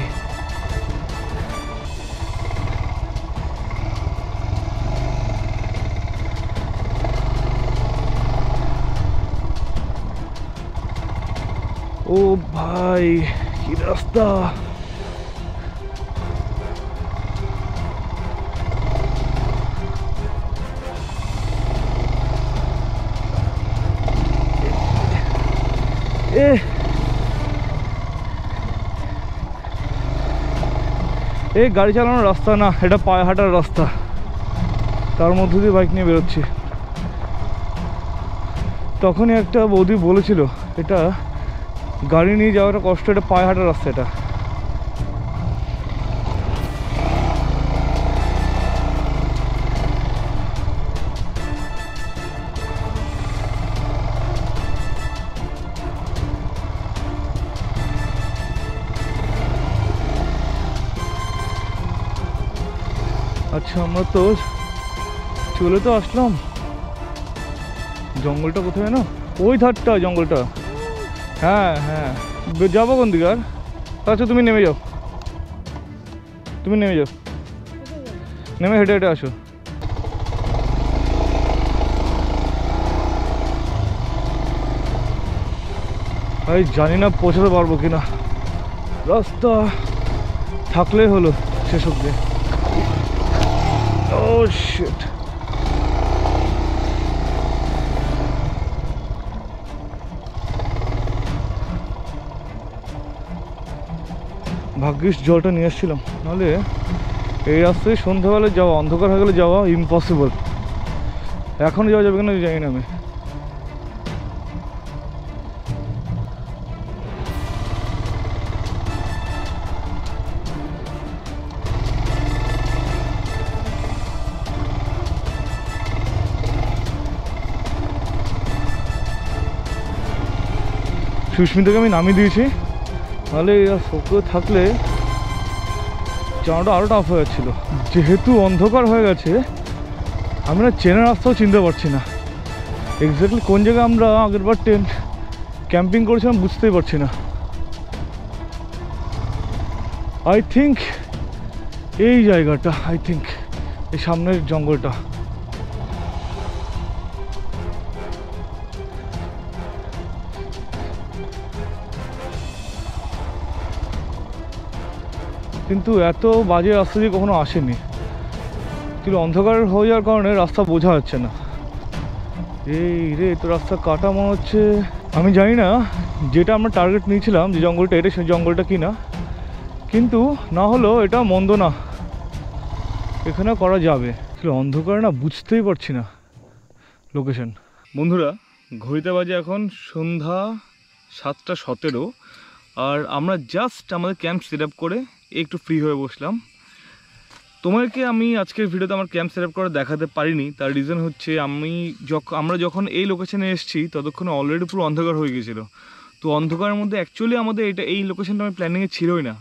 ও ভাই কি রাস্তা! এই গাড়ি চালানোর রাস্তা না, এটা পায়ে হাঁটার রাস্তা, তার মধ্যে দিয়ে বাইক নিয়ে বেরোচ্ছি। তখনই একটা বৌদি বলেছিল এটা গাড়ি নিয়ে যাওয়াটা কষ্ট, এটা পায়ে হাঁটার রাস্তা। এটা আচ্ছা, আমরা তো চলে তো আসলাম। জঙ্গলটা কোথায় না, ওই ধারটা জঙ্গলটা। হ্যাঁ হ্যাঁ, যাবো কোন দিকে? আর আচ্ছা তুমি নেমে যাও, তুমি নেমে যাও, নেমে হেঁটে হেঁটে আসো। ভাই জানি না পৌঁছাতে পারবো কিনা, রাস্তা থাকলেই হলো শেষ অব্দি। Oh shit! ভাগ্যিস জলটা নিয়ে এসেছিলাম, নাহলে এই রাস্তায় সন্ধ্যাবেলা যাওয়া, অন্ধকার হয়ে গেলে যাওয়া ইম্পসিবল। এখন যাওয়া যাবে কিনা জানি না আমি। সুস্মিতাকে আমি নামিয়ে দিয়েছি, নাহলে শোকে থাকলে জানাটা আরও টাফ হয়ে যাচ্ছিল। যেহেতু অন্ধকার হয়ে গেছে আমি না চেনা রাস্তাও চিনতে পারছি না। এক্স্যাক্টলি কোন জায়গায় আমরা আগেরবার টেন্ট ক্যাম্পিং করেছিলাম বুঝতেই পারছি না। আই থিঙ্ক এই জায়গাটা, এই সামনের জঙ্গলটা। কিন্তু এত বাজে রাস্তা দিয়ে কখনো আসেনি, কিন্তু অন্ধকার হয়ে যাওয়ার কারণে রাস্তা বোঝা যাচ্ছে না। এই রে, তো রাস্তা কাটা মনে হচ্ছে। আমি জানি না যেটা আমরা টার্গেট নিয়েছিলাম যে জঙ্গলটা, এটা সেই জঙ্গলটা কি না, কিন্তু না হলেও এটা মন্দ না, এখানে করা যাবে। অন্ধকার না বুঝতেই পারছি না লোকেশন। বন্ধুরা, ঘড়িতে বাজে এখন সন্ধ্যা 7:17, আর আমরা জাস্ট আমাদের ক্যাম্প সেট আপ করে একটু ফ্রি হয়ে বসলাম। তোমাকে আমি আজকের ভিডিওতে আমার ক্যাম্প সেট আপ করে দেখাতে পারিনি, তার রিজন হচ্ছে আমরা যখন এই লোকেশানে এসেছি ততক্ষণে অলরেডি পুরো অন্ধকার হয়ে গেছিলো। তো অন্ধকারের মধ্যে অ্যাকচুয়ালি আমাদের এই লোকেশানটা আমার প্ল্যানিংয়ে ছিলই না।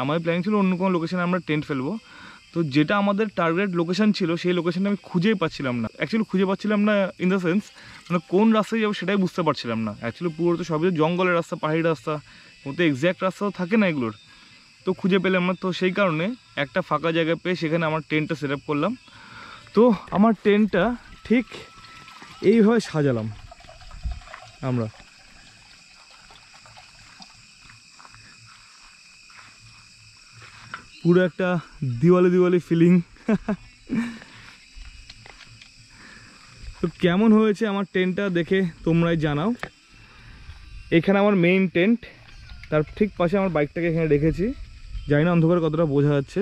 আমাদের প্ল্যানিং ছিল অন্য কোনো লোকেশানে আমরা টেন্ট ফেলবো। তো যেটা আমাদের টার্গেট লোকেশান ছিল সেই লোকেশানটা আমি খুঁজেই পাচ্ছিলাম না। অ্যাকচুয়ালি খুঁজে পাচ্ছিলাম না ইন দ্য সেন্স, মানে কোন রাস্তায় যাবো সেটাই বুঝতে পারছিলাম না। অ্যাকচুয়ালি পুরো তো সবই জঙ্গলের রাস্তা, পাহাড়ি রাস্তা, মধ্যে এক্স্যাক্ট রাস্তাও থাকে না এগুলোর, তো খুঁজে পেলাম না। তো সেই কারণে একটা ফাঁকা জায়গা পেয়ে সেখানে আমার টেন্টটা সেট আপ করলাম। তো আমার টেন্টটা ঠিক এইভাবে সাজালাম আমরা। পুরো একটা দিওয়ালি ফিলিং। তো কেমন হয়েছে আমার টেন্টটা দেখে তোমরাই জানাও। এখানে আমার মেইন টেন্ট, তার ঠিক পাশে আমার বাইকটাকে এখানে রেখেছি, জানি না অন্ধকার কতটা বোঝা যাচ্ছে।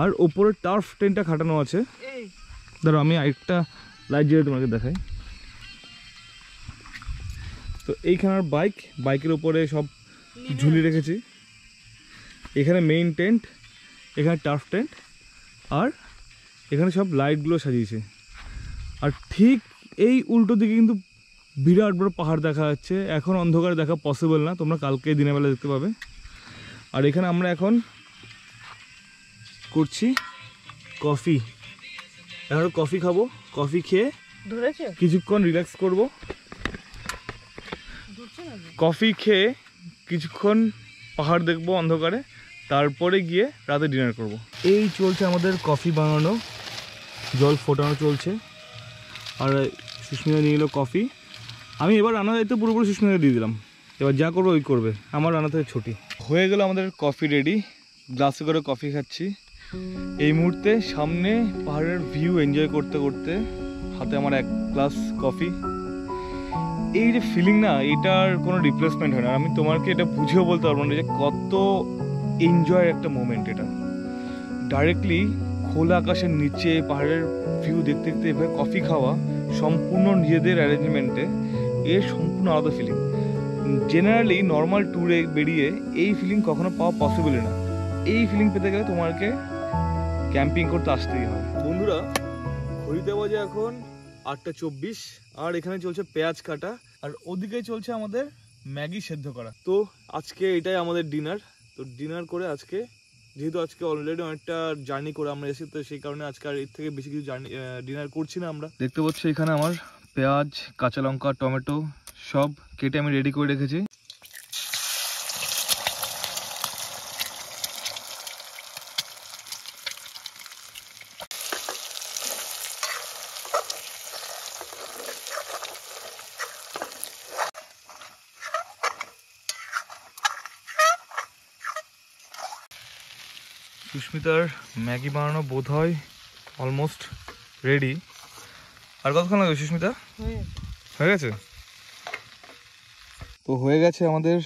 আর ওপরে টার্ফ টেন্টটা খাটানো আছে। ধরো আমি আরেকটা লাইট জ্বালিয়ে তোমাকে দেখাই। তো এইখানে আর বাইকের উপরে সব ঝুলিয়ে রেখেছি। এখানে মেইন টেন্ট, এখানে টার্ফ টেন্ট, আর এখানে সব লাইটগুলো সাজিয়েছে। আর ঠিক এই উল্টো দিকে কিন্তু বিরাট বড় পাহাড় দেখা যাচ্ছে। এখন অন্ধকারে দেখা পসিবল না, তোমরা কালকে দিনের বেলা দেখতে পাবে। আর এখানে আমরা এখন করছি কফি, এখন কফি খাবো। কফি খেয়ে কিছুক্ষণ রিল্যাক্স করব। কফি খেয়ে কিছুক্ষণ পাহাড় দেখবো অন্ধকারে, তারপরে গিয়ে রাতে ডিনার করব। এই চলছে আমাদের কফি বানানো, জল ফোটানো চলছে। আর সুস্মিতা নিয়ে এলো কফি। আমি এবার রান্না দায়িত্ব পুরোপুরি সুস্মিতা দিয়ে দিলাম, এবার যা করবো ওই করবে, আমার রান্না থেকে ছুটি। হয়ে গেল আমাদের কফি রেডি, গ্লাসে করে কফি খাচ্ছি। এই মুহূর্তে সামনে পাহাড়ের ভিউ এনজয় করতে করতে হাতে আমার এক গ্লাস কফি। এই যে ফিলিং না, এটার কোনো রিপ্লেসমেন্ট হয় না। আমি তোমাকে এটা বুঝেও বলতে পারবো না যে কত এনজয়ের একটা মোমেন্ট এটা। ডাইরেক্টলি খোলা আকাশের নিচে পাহাড়ের ভিউ দেখতে দেখতে এভাবে কফি খাওয়া, সম্পূর্ণ নিজেদের অ্যারেঞ্জমেন্টে, এর সম্পূর্ণ আলাদা ফিলিং। জেনারেলি নর্মাল ট্যুরে বেরিয়ে এই ফিলিং কখনো পাওয়া পসিবলই না। এই ফিলিং পেতে গেলে তোমাকে ক্যাম্পিং করতে আসতেই হয়। বন্ধুরা, ঘড়িতে বাজে এখন 8:24, আর এখানে চলছে পেঁয়াজ কাটা, আর ওদিকে চলছে আমাদের ম্যাগি সেদ্ধ করা। তো আজকে এটাই আমাদের ডিনার। তো ডিনার করে আজকে, যেহেতু আজকে অলরেডি অনেকটা জার্নি করে আমরা এসেছি, তো সেই কারণে আজকে আর এর থেকে বেশি কিছু ডিনার করছি না আমরা। দেখতে পাচ্ছি এখানে আমার পেঁয়াজ, কাঁচা লঙ্কা, টমেটো সব কেটে আমি রেডি করে রেখেছি। সুস্মিতার ম্যাগি বানানো বোধ হয় অলমোস্ট রেডি। আর কতক্ষণ লাগবে সুস্মিতা? হয়ে গেছে? তো হয়ে গেছে আমাদের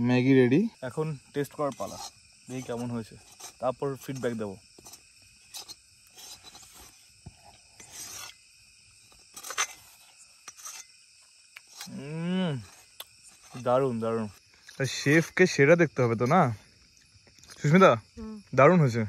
ম্যাগি রেডি। এখন টেস্ট করার পালা, দেখি কেমন হয়েছে, তারপর ফিডব্যাক দেবো। দারুণ দারুণ। শেফকে সেরা দেখতে হবে তো না সুস্মিতা? দারুণ হয়েছে।